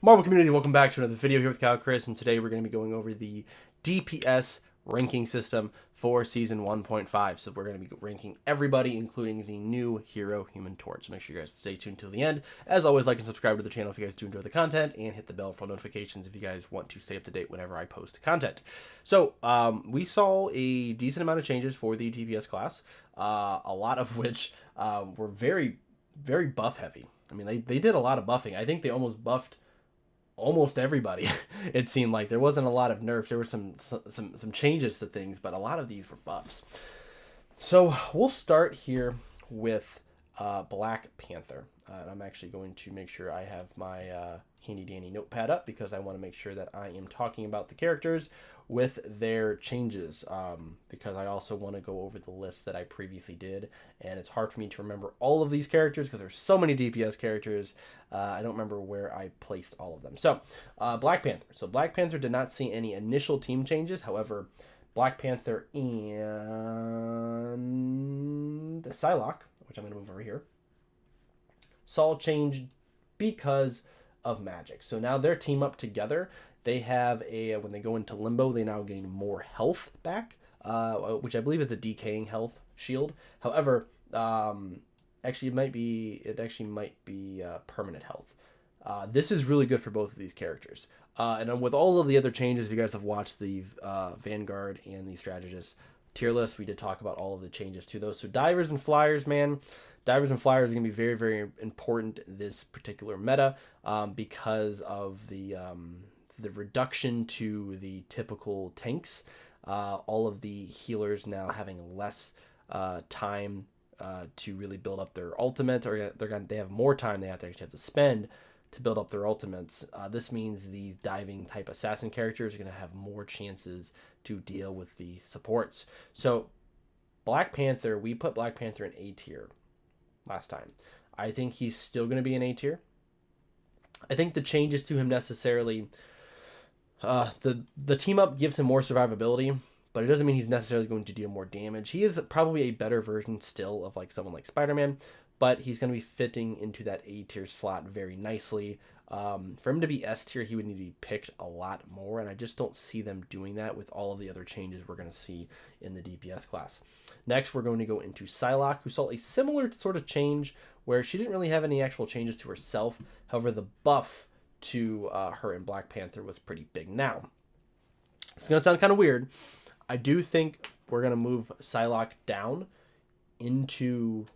Marvel community, welcome back to another video here with Kyle Chris, and today we're going to be going over the DPS ranking system for Season 1.5. So we're going to be ranking everybody, including the new hero, Human Torch. So make sure you guys stay tuned till the end. As always, like and subscribe to the channel if you guys do enjoy the content, and hit the bell for notifications if you guys want to stay up to date whenever I post content. So we saw a decent amount of changes for the DPS class, a lot of which were very, very buff heavy. I mean, they did a lot of buffing. I think they almost buffed almost everybody. It seemed like there wasn't a lot of nerfs. There were some changes to things, but a lot of these were buffs. So we'll start here with Black Panther. And I'm actually going to make sure I have my handy dandy notepad up because I want to make sure that I am talking about the characters with their changes, because I also want to go over the list that I previously did, and it's hard for me to remember all of these characters because there's so many DPS characters. I don't remember where I placed all of them. So Black Panther. So Black Panther did not see any initial team changes. However, Black Panther and Psylocke, which I'm going to move over here, saw a change because of magic. So now they're team up together. They have when they go into limbo, they now gain more health back, which I believe is a decaying health shield. However, actually it actually might be permanent health. This is really good for both of these characters. And with all of the other changes, if you guys have watched the Vanguard and the Strategist tier list, we did talk about all of the changes to those. So divers and flyers, man. Divers and flyers are going to be very, very important this particular meta, because of the reduction to the typical tanks. All of the healers now having less time to really build up their ultimate, or they have more time they actually have to spend to build up their ultimates. This means these diving type assassin characters are going to have more chances to deal with the supports. So Black Panther, we put Black Panther in A tier last time. I think he's still going to be in A tier. I think the changes to him necessarily, the team up gives him more survivability, but it doesn't mean he's necessarily going to deal more damage. He is probably a better version still of like someone like Spider-Man, but he's going to be fitting into that A tier slot very nicely. For him to be S tier, he would need to be picked a lot more, and I just don't see them doing that with all of the other changes we're going to see in the DPS class. Next, we're going to go into Psylocke, who saw a similar sort of change where she didn't really have any actual changes to herself. However, the buff to her in Black Panther was pretty big. Now, it's going to sound kind of weird. I do think we're going to move Psylocke down into...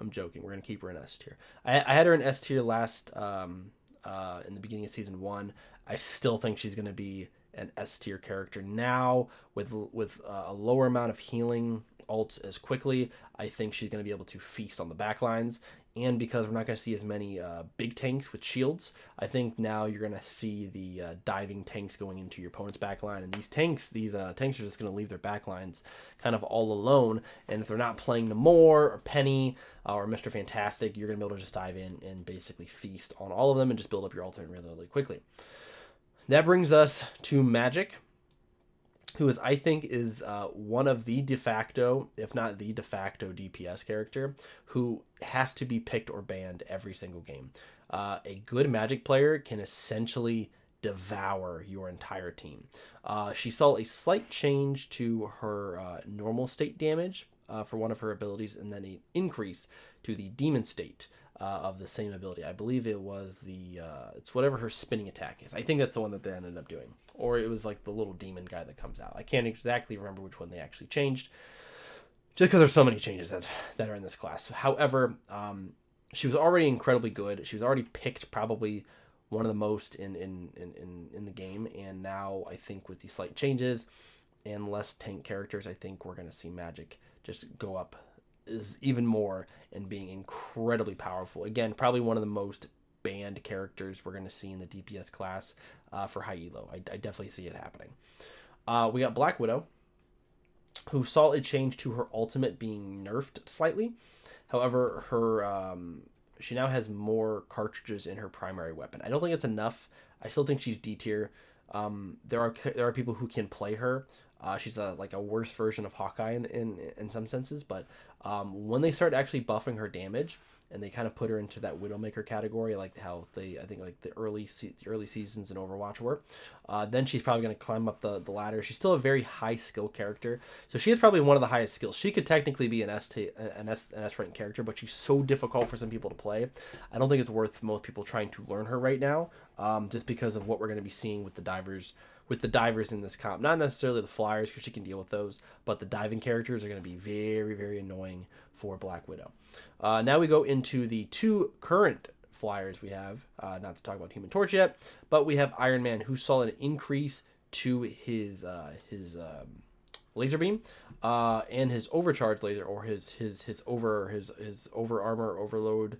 I'm joking. We're going to keep her in S tier. I had her in S tier last... in the beginning of Season 1. I still think she's going to be an S tier character now with a lower amount of healing ults as quickly. I think she's going to be able to feast on the backlines, and because we're not going to see as many big tanks with shields, I think now you're going to see the diving tanks going into your opponent's backline, and these tanks are just going to leave their backlines kind of all alone, and if they're not playing Namor or Penny or Mr. Fantastic, you're going to be able to just dive in and basically feast on all of them and just build up your ultimate really, really quickly. That brings us to Magic, who I think is one of the de facto, if not the de facto DPS character, who has to be picked or banned every single game. A good Magic player can essentially devour your entire team. She saw a slight change to her normal state damage for one of her abilities, and then an increase to the demon state of the same ability. I believe it was it's whatever her spinning attack is. I think that's the one that they ended up doing. Or it was like the little demon guy that comes out. I can't exactly remember which one they actually changed, just because there's so many changes that are in this class. However, she was already incredibly good. She was already picked probably one of the most in the game, and now I think with these slight changes and less tank characters, I think we're going to see Magic just go up is even more and being incredibly powerful. Again, probably one of the most banned characters we're going to see in the DPS class for high elo. I definitely see it happening. We got Black Widow, who saw a change to her ultimate being nerfed slightly. However, her she now has more cartridges in her primary weapon. I don't think it's enough. I still think she's D tier. There are people who can play her. She's like a worse version of Hawkeye in some senses, but when they start actually buffing her damage and they kind of put her into that Widowmaker category, like how I think like the early seasons in Overwatch were. Then she's probably going to climb up the ladder. She's still a very high skill character, so she is probably one of the highest skills. She could technically be an S rank character, but she's so difficult for some people to play. I don't think it's worth most people trying to learn her right now, just because of what we're going to be seeing with the divers. With the divers in this comp, not necessarily the flyers because she can deal with those, but the diving characters are going to be very, very annoying for Black Widow. Now we go into the 2 current flyers we have, not to talk about Human Torch yet, but we have Iron Man, who saw an increase to his laser beam and his overcharge laser, or his over armor overload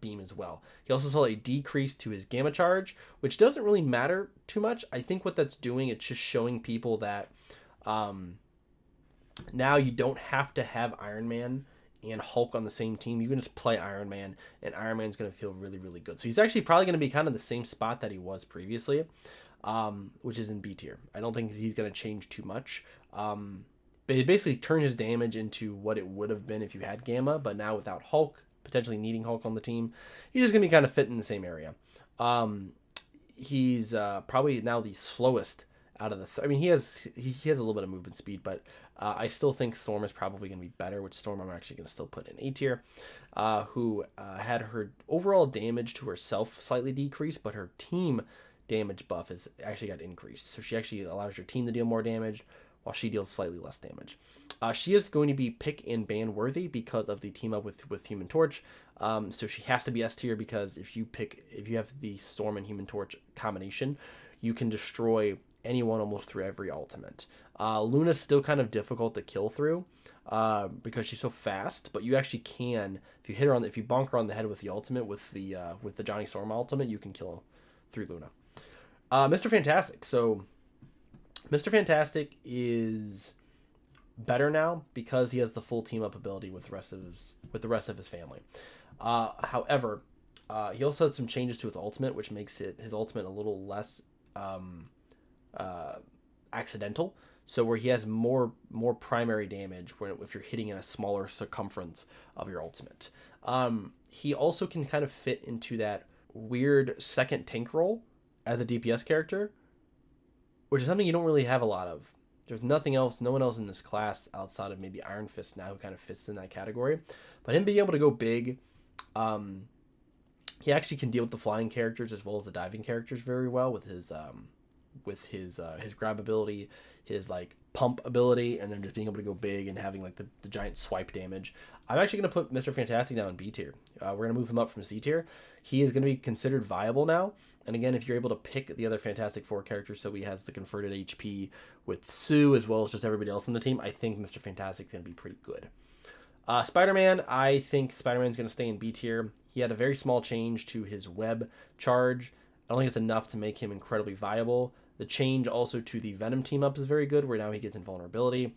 beam as well. He also saw a decrease to his gamma charge, which doesn't really matter too much. I think what that's doing, it's just showing people that now you don't have to have Iron Man and Hulk on the same team. You can just play Iron Man, and Iron Man's going to feel really, really good. So he's actually probably going to be kind of the same spot that he was previously, which is in B tier. I don't think he's going to change too much. But he basically turned his damage into what it would have been if you had Gamma, but now without Hulk, potentially needing Hulk on the team, he's just going to be kind of fit in the same area. He's probably now the slowest out of the... I mean, he has a little bit of movement speed, but I still think Storm is probably going to be better, which Storm I'm actually going to still put in A tier, who had her overall damage to herself slightly decreased, but her team damage buff has actually got increased. So she actually allows your team to deal more damage, while she deals slightly less damage. She is going to be pick and ban worthy because of the team up with Human Torch. So she has to be S tier because if you have the Storm and Human Torch combination, you can destroy anyone almost through every ultimate. Luna's still kind of difficult to kill through because she's so fast, but you actually can, if you bonk her on the head with the ultimate, with the Johnny Storm ultimate, you can kill through Luna. Mr. Fantastic. So Mr. Fantastic is better now because he has the full team up ability with the rest of his family. However, he also has some changes to his ultimate, which makes his ultimate a little less accidental. So where he has more primary damage if you're hitting in a smaller circumference of your ultimate. He also can kind of fit into that weird second tank role as a DPS character, which is something you don't really have a lot of. There's no one else in this class outside of maybe Iron Fist now who kind of fits in that category. But him being able to go big, he actually can deal with the flying characters as well as the diving characters very well with his grab ability, his like pump ability, and then just being able to go big and having like the giant swipe damage. I'm actually going to put Mr. Fantastic now in B tier. We're going to move him up from C tier. He is going to be considered viable now. And again, if you're able to pick the other Fantastic Four characters, so he has the converted HP with Sue as well as just everybody else on the team, I think Mr. Fantastic's going to be pretty good. Spider-Man, I think Spider-Man's going to stay in B tier. He had a very small change to his web charge. I don't think it's enough to make him incredibly viable. The change also to the Venom team up is very good, where now he gets invulnerability.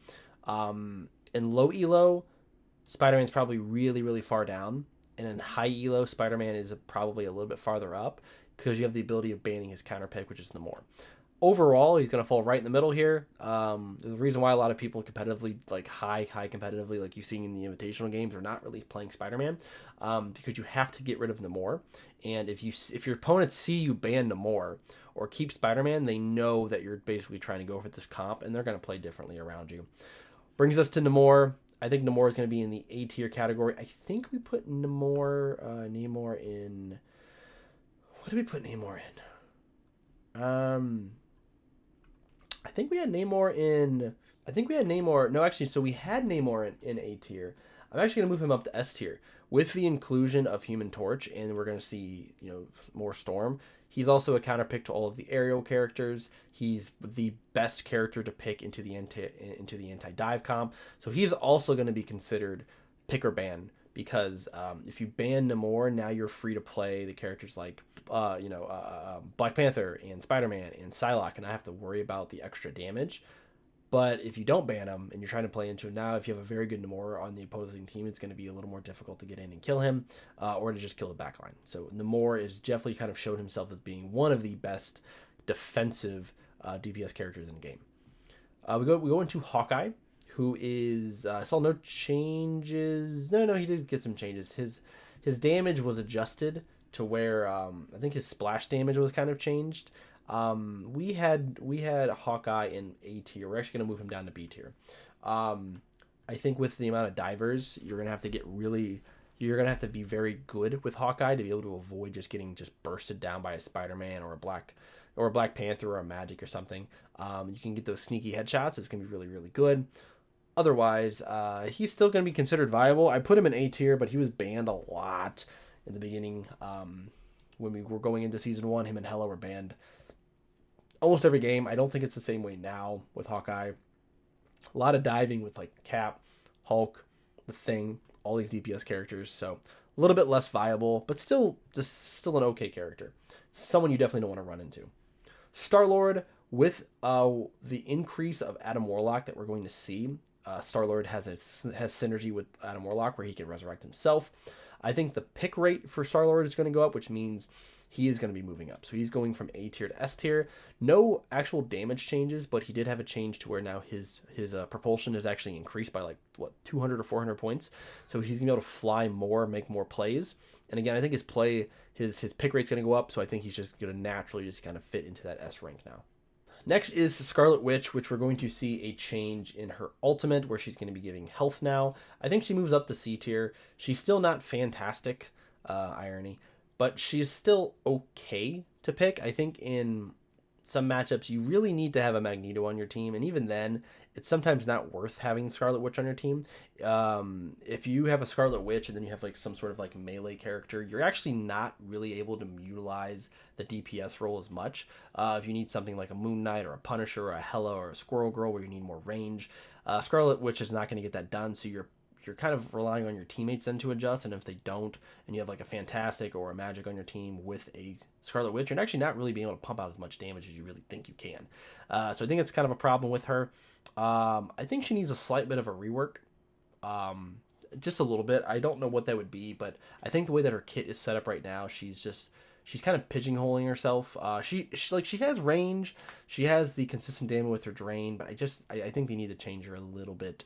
In low elo, Spider-Man's probably really, really far down. And in high elo, Spider-Man is probably a little bit farther up because you have the ability of banning his counter pick, which is Namor. Overall, he's going to fall right in the middle here. The reason why a lot of people competitively, like high competitively, like you see in the invitational games, are not really playing Spider-Man because you have to get rid of Namor. And if your opponents see you ban Namor or keep Spider-Man, they know that you're basically trying to go for this comp, and they're going to play differently around you. Brings us to Namor. I think Namor is going to be in the A tier category. I think we put Namor in... What did we put Namor in? I think we had Namor in... No, actually, so we had Namor in A tier. I'm actually going to move him up to S tier. With the inclusion of Human Torch, and we're going to see, more Storm, he's also a counterpick to all of the aerial characters. He's the best character to pick into the anti-dive comp. So he's also going to be considered pick or ban, because if you ban Namor, now you're free to play the characters like Black Panther and Spider-Man and Psylocke, and I have to worry about the extra damage. But if you don't ban him and you're trying to play into him now, if you have a very good Namor on the opposing team, it's going to be a little more difficult to get in and kill him, or to just kill the backline. So Namor is definitely kind of showed himself as being one of the best defensive DPS characters in the game. We go into Hawkeye, who is I saw no changes. No, he did get some changes. His damage was adjusted to where I think his splash damage was kind of changed. We had Hawkeye in A tier. We're actually gonna move him down to B tier. I think with the amount of divers, you're gonna have to be very good with Hawkeye to be able to avoid just getting bursted down by a Spider-Man or a Black Panther or a Magic or something. You can get those sneaky headshots. It's gonna be really, really good. Otherwise, he's still gonna be considered viable. I put him in A tier, but he was banned a lot in the beginning. When we were going into season 1, him and Hela were banned almost every game. I don't think it's the same way now with Hawkeye. A lot of diving with like Cap, Hulk, the Thing, all these DPS characters. So a little bit less viable, but still an okay character. Someone you definitely don't want to run into. Star-Lord, with the increase of Adam Warlock that we're going to see, Star-Lord has synergy with Adam Warlock where he can resurrect himself. I think the pick rate for Star-Lord is going to go up, which means he is going to be moving up. So he's going from A tier to S tier. No actual damage changes, but he did have a change to where now his propulsion is actually increased by 200 or 400 points. So he's going to be able to fly more, make more plays. And again, I think his pick rate's going to go up. So I think he's just going to naturally just kind of fit into that S rank now. Next is Scarlet Witch, which we're going to see a change in her ultimate where she's going to be giving health now. I think she moves up to C tier. She's still not fantastic, irony, but she's still okay to pick. I think in some matchups you really need to have a Magneto on your team, and even then it's sometimes not worth having Scarlet Witch on your team. If you have a Scarlet Witch and then you have some sort of melee character, you're actually not really able to utilize the DPS role as much. If you need something like a Moon Knight or a Punisher or a Hela or a Squirrel Girl where you need more range, Scarlet Witch is not going to get that done, so you're kind of relying on your teammates then to adjust. And if they don't, and you have a Fantastic or a Magic on your team with a Scarlet Witch, you're actually not really being able to pump out as much damage as you really think you can. So I think it's kind of a problem with her. I think she needs a slight bit of a rework. Just a little bit. I don't know what that would be, but I think the way that her kit is set up right now, she's kind of pigeonholing herself. She has range, she has the consistent damage with her drain, but I think they need to change her a little bit,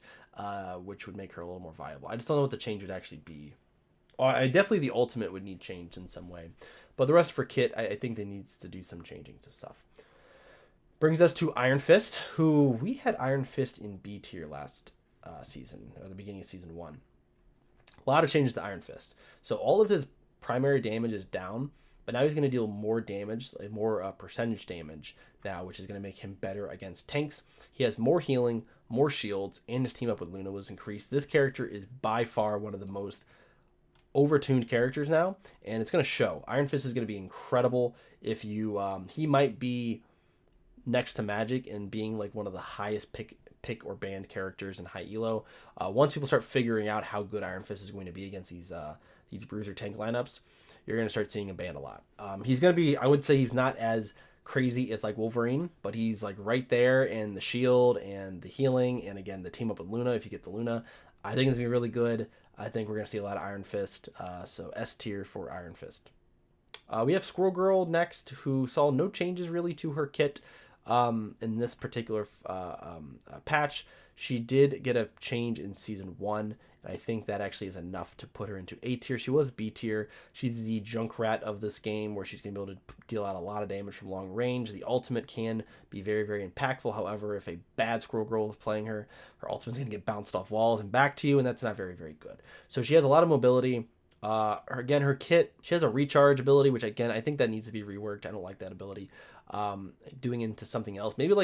which would make her a little more viable. I just don't know what the change would actually be. Definitely the ultimate would need change in some way, but the rest of her kit, I think they needs to do some changing to stuff. Brings us to Iron Fist, who we had Iron Fist in B tier last season, or the beginning of season 1. A lot of changes to Iron Fist. So all of his primary damage is down, but now he's going to deal more damage, more percentage damage now, which is going to make him better against tanks. He has more healing, more shields, and his team up with Luna was increased. This character is by far one of the most overtuned characters now, and it's going to show. Iron Fist is going to be incredible. If you, he might be next to Magic and being one of the highest pick or banned characters in high elo. Once people start figuring out how good Iron Fist is going to be against these bruiser tank lineups, you're going to start seeing him banned a lot. He's going to be, I would say he's not as crazy as Wolverine, but he's right there, and the shield and the healing, and again the team up with Luna if you get the Luna, I think it's going to be really good. I think we're going to see a lot of Iron Fist, so S tier for Iron Fist. We have Squirrel Girl next, who saw no changes really to her kit. In this particular patch. She did get a change in season 1, and I think that actually is enough to put her into A tier. She was B tier. She's the Junkrat of this game, where she's going to be able to deal out a lot of damage from long range. The ultimate can be very, very impactful. However, if a bad Squirrel Girl is playing her, her ultimate's going to get bounced off walls and back to you, and that's not very, very good. So she has a lot of mobility. Her kit, she has a recharge ability, which again, I think that needs to be reworked. I don't like that ability. Doing into something else, maybe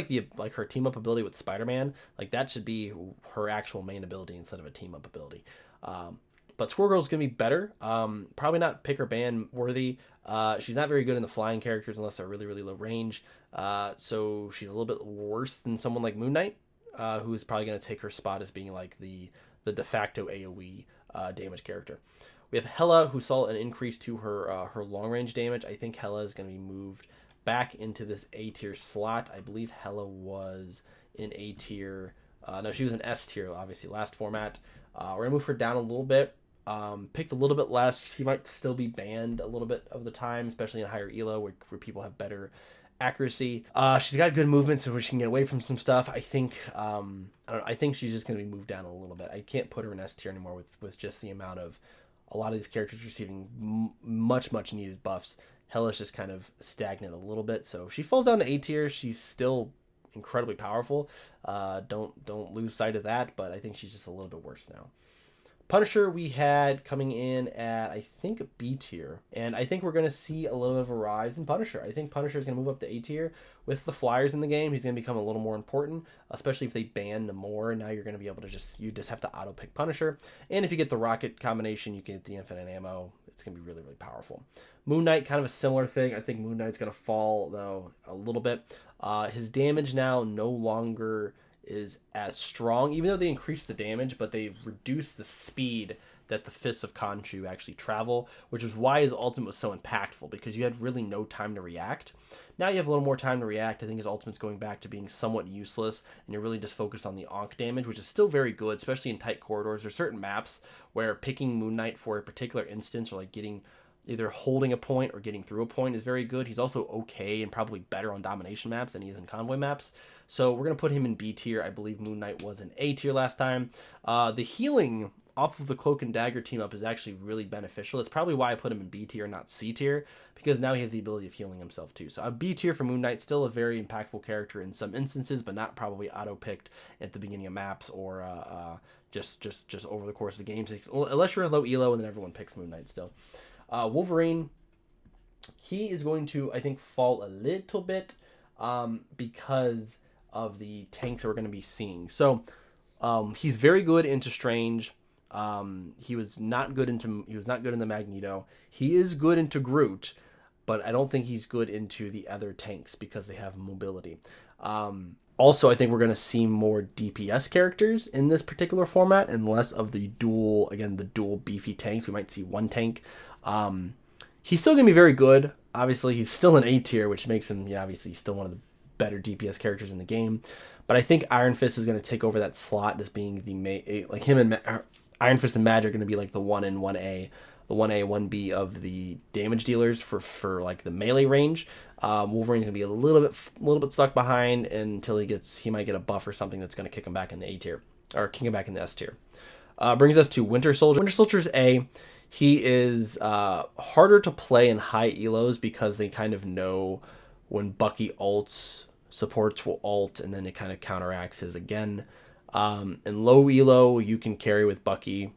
her team up ability with Spider-Man, that should be her actual main ability instead of a team up ability. But Squirrel Girl is gonna be better. Probably not pick or ban worthy. She's not very good in the flying characters unless they're really, really low range. So she's a little bit worse than someone like Moon Knight, who is probably gonna take her spot as being the de facto AoE damage character. We have Hela, who saw an increase to her long range damage. I think Hela is going to be moved back into this A tier slot. I believe Hela was in A tier. No, she was in S tier, obviously, last format. We're going to move her down a little bit. Picked a little bit less. She might still be banned a little bit of the time, especially in higher elo where people have better accuracy. She's got good movement, so she can get away from some stuff. I think I think she's just going to be moved down a little bit. I can't put her in S tier anymore with just the amount of a lot of these characters receiving much needed buffs. Hellish just kind of stagnant a little bit, so she falls down to A tier. She's still incredibly powerful. Don't lose sight of that, but I think she's just a little bit worse now. Punisher we had coming in at, I think, B tier. And I think we're going to see a little bit of a rise in Punisher. I think Punisher is going to move up to A tier. With the flyers in the game, he's going to become a little more important, especially if they ban Namor. Now you're going to be able to just have to auto-pick Punisher. And if you get the rocket combination, you get the infinite ammo. It's going to be really powerful. Moon Knight, kind of a similar thing. I think Moon Knight's going to fall, though, a little bit. His damage now no longer is as strong, even though they increase the damage, but they reduce the speed that the Fists of Khonshu actually travel, which is why his ultimate was so impactful, because you had really no time to react. Now you have a little more time to react. I think his ultimate's going back to being somewhat useless, and you're really just focused on the Ankh damage, which is still very good, especially in tight corridors. There's certain maps where picking Moon Knight for a particular instance, or like getting either holding a point or getting through a point, is very good. He's also okay and probably better on domination maps than he is in convoy maps. So we're going to put him in B tier. I believe Moon Knight was in A tier last time. The healing off of the Cloak and Dagger team up is actually really beneficial. It's probably why I put him in B tier, not C tier, because now he has the ability of healing himself too. So a B tier for Moon Knight, still a very impactful character in some instances, but not probably auto-picked at the beginning of maps or just over the course of the game. Unless you're in low elo, and then everyone picks Moon Knight still. Wolverine, he is going to, I think, fall a little bit because of the tanks that we're going to be seeing. So he's very good into Strange. He was not good in the Magneto. He is good into Groot, but I don't think he's good into the other tanks because they have mobility. Also, I think we're going to see more DPS characters in this particular format and less of the dual beefy tanks. We might see one tank. He's still going to be very good. Obviously, he's still an A tier, which makes him, obviously, still one of the better DPS characters in the game. But I think Iron Fist is going to take over that slot as being like him and Iron Fist and Magic are going to be like the 1 and 1A, the 1A, 1B of the damage dealers for like the melee range. Wolverine's going to be a little bit stuck behind until he might get a buff or something that's going to kick him back in the A tier, or kick him back in the S tier. Brings us to Winter Soldier. Winter Soldier's A. He is harder to play in high elos because they kind of know when Bucky ults, supports will ult, and then it kind of counteracts his again. In low elo, you can carry with Bucky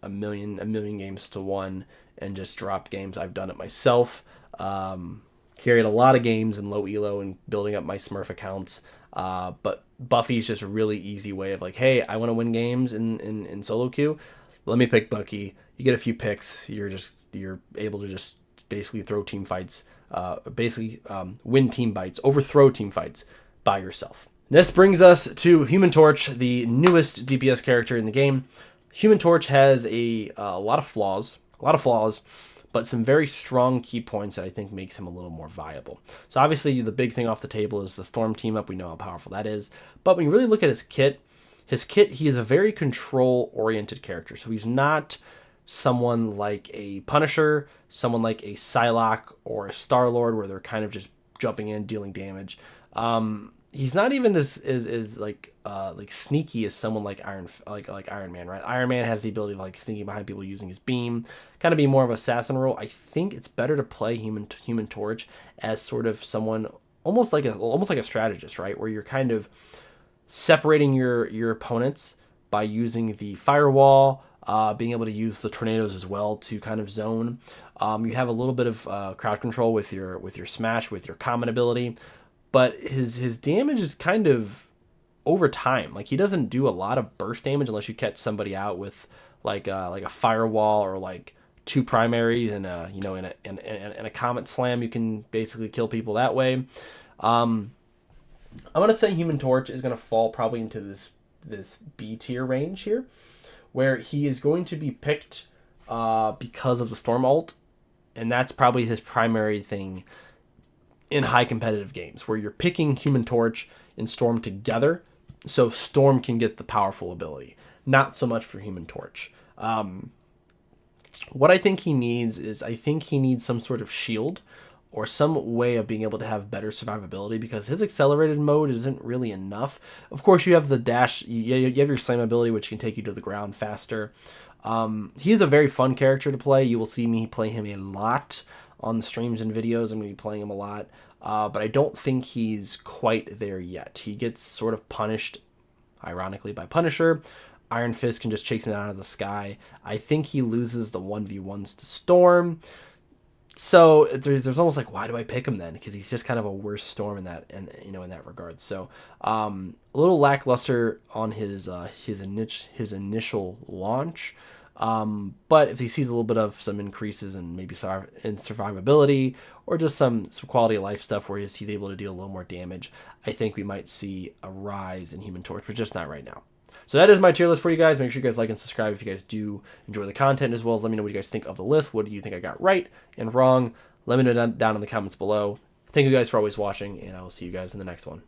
a million games to 1 and just drop games. I've done it myself. Carried a lot of games in low elo and building up my Smurf accounts. But Buffy's just a really easy way of like, hey, I want to win games in solo queue. Let me pick Bucky. You get a few picks. You're able to just basically throw team fights. Win team fights, overthrow team fights by yourself. This brings us to Human Torch, the newest DPS character in the game. Human Torch has a lot of flaws, but some very strong key points that I think makes him a little more viable. So obviously the big thing off the table is the Storm team up. We know how powerful that is. But when you really look at his kit, he is a very control-oriented character. So he's not someone like a Punisher, someone like a Psylocke or a Star-Lord, where they're kind of just jumping in, dealing damage. He's not even as like sneaky as someone like Iron Man, right? Iron Man has the ability of like sneaking behind people using his beam, kind of be more of an assassin role. I think it's better to play Human Torch as sort of someone almost like a strategist, right? Where you're kind of separating your opponents by using the firewall, being able to use the tornadoes as well to kind of zone. You have a little bit of crowd control with your smash, with your common ability, but his damage is kind of over time. Like, he doesn't do a lot of burst damage unless you catch somebody out with like a firewall or like 2 primaries and in a comet slam. You can basically kill people that way. I'm gonna say Human Torch is gonna fall probably into this B tier range here, where he is going to be picked because of the Storm ult, and that's probably his primary thing in high competitive games, where you're picking Human Torch and Storm together, so Storm can get the powerful ability. Not so much for Human Torch. What I think he needs is, I think he needs some sort of shield or some way of being able to have better survivability, because his accelerated mode isn't really enough. Of course, you have the dash, you have your slam ability, which can take you to the ground faster. He is a very fun character to play. You will see me play him a lot on the streams and videos. I'm going to be playing him a lot. But I don't think he's quite there yet. He gets sort of punished, ironically, by Punisher. Iron Fist can just chase him out of the sky. I think he loses the 1v1s to Storm. So there's almost like, why do I pick him then? Because he's just kind of a worse Storm in that, and in that regard. So a little lackluster on his initial launch. But if he sees a little bit of some increases in maybe in survivability, or just some quality of life stuff where he's able to deal a little more damage, I think we might see a rise in Human Torch, but just not right now. So that is my tier list for you guys. Make sure you guys like and subscribe if you guys do enjoy the content, as well as let me know what you guys think of the list. What do you think I got right and wrong? Let me know down in the comments below. Thank you guys for always watching, and I will see you guys in the next one.